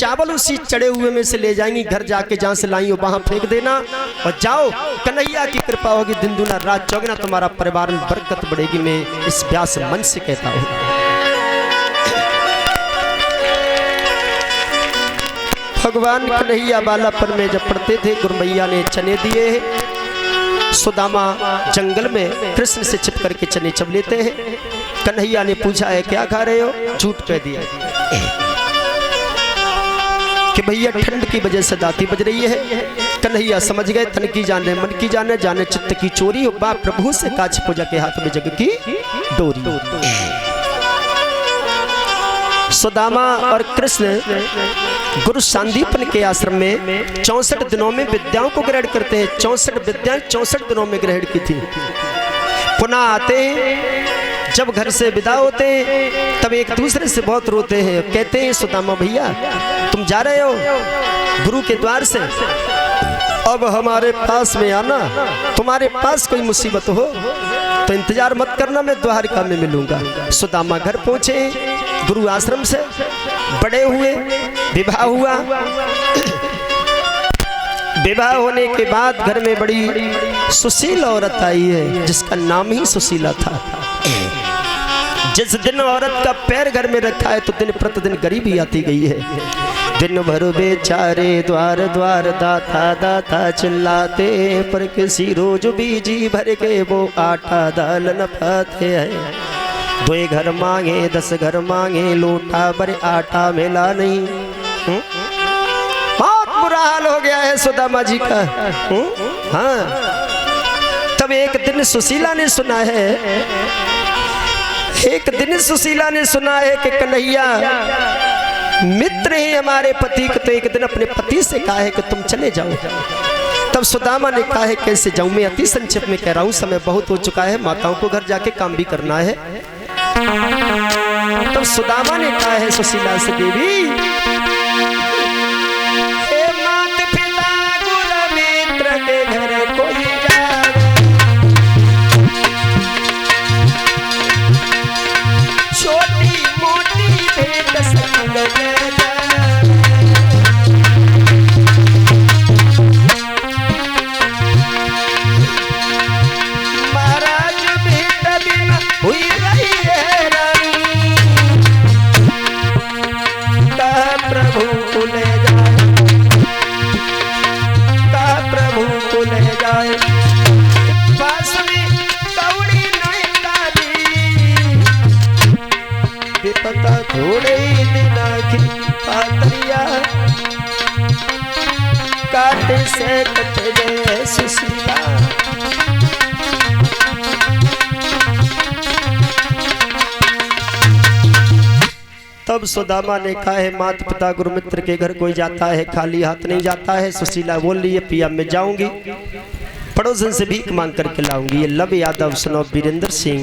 चावल उसी चढ़े हुए में से ले जाएंगी, घर जाके जहाँ से लाई हो वहाँ फेंक देना और जाओ, कन्हैया की कृपा होगी, दिन दूना रात चौगुना तुम्हारा परिवार में बरकत बढ़ेगी। मैं इस व्यास मन से कहता हूँ। भगवान कन्हैया बालापन में जब पढ़ते थे, गुरमैया ने चने दिए। सुदामा जंगल में कृष्ण से छिप करके चने चब लेते हैं। कन्हैया ने पूछा है क्या खा रहे हो? झूठ कह दिया कि भैया ठंड की वजह से दाती बज रही है। कन्हैया समझ गए, तन की जाने मन की जाने, जाने चित्त की चोरी हो। बाप प्रभु से काछ पूजा के हाथ में जग की डोरी। सुदामा और कृष्ण गुरु सांदीपन के आश्रम में 64 दिनों में विद्याओं को ग्रहण करते हैं। 64 विद्याएं 64 दिनों में ग्रहण की थी। पुनः आते हैं, जब घर से विदा होते हैं तब एक दूसरे से बहुत रोते हैं। कहते हैं सुदामा भैया तुम जा रहे हो गुरु के द्वार से, अब हमारे पास में आना, तुम्हारे पास कोई मुसीबत हो तो इंतजार मत करना, मैं द्वारका में मिलूंगा। सुदामा घर पहुंचे, गुरु आश्रम से बड़े हुए, विवाह हुआ। विवाह होने के बाद घर में बड़ी सुशील औरत आई है जिसका नाम ही सुशीला था। जिस दिन औरत का पैर घर में रखा है तो दिन प्रतिदिन गरीबी आती गई है। दिन भर बेचारे द्वार द्वार दाता दाता चिल्लाते, पर किसी रोज बीजी भर के वो आटा दाल न पाते हैं। 2 घर मांगे 10 घर मांगे, लोटा भर आटा मिला नहीं। बहुत बुरा हाल हो गया है सुदामा जी का। हाँ, तब एक दिन सुशीला ने सुना है, एक दिन सुशीला ने सुना है कि कन्हैया मित्र ही हमारे पति को, तो एक दिन अपने पति से कहा है कि तुम चले जाओ। तब सुदामा ने कहा है कैसे जाऊं, मैं अति संक्षेप में कह रहा हूं, समय बहुत हो चुका है, माताओं को घर जाके काम भी करना है। तब सुदामा ने कहा है सुशीला से, देवी हे मात पिता गुरु मित्र के घर कोई जावे, छोटी मोटी भेंट संग ले जावे। महाराज भेंट बिना हुई रही है रानी, कहा प्रभु को ले जाए, कहा प्रभु को ले जाए। पास में कौड़ी नहीं डाली, बेपता थोड़े ही दिना की पातरिया, काटे से कट गए सुशीला। तब सुदामा ने कहा है माता पिता गुरु मित्र के घर कोई जाता है खाली हाथ नहीं जाता है। सुशीला बोल रही है पिया मैं जाऊंगी, पड़ोसन से भीख मांग करके लाऊंगी। ये लब यादव सुनो वीरेंद्र सिंह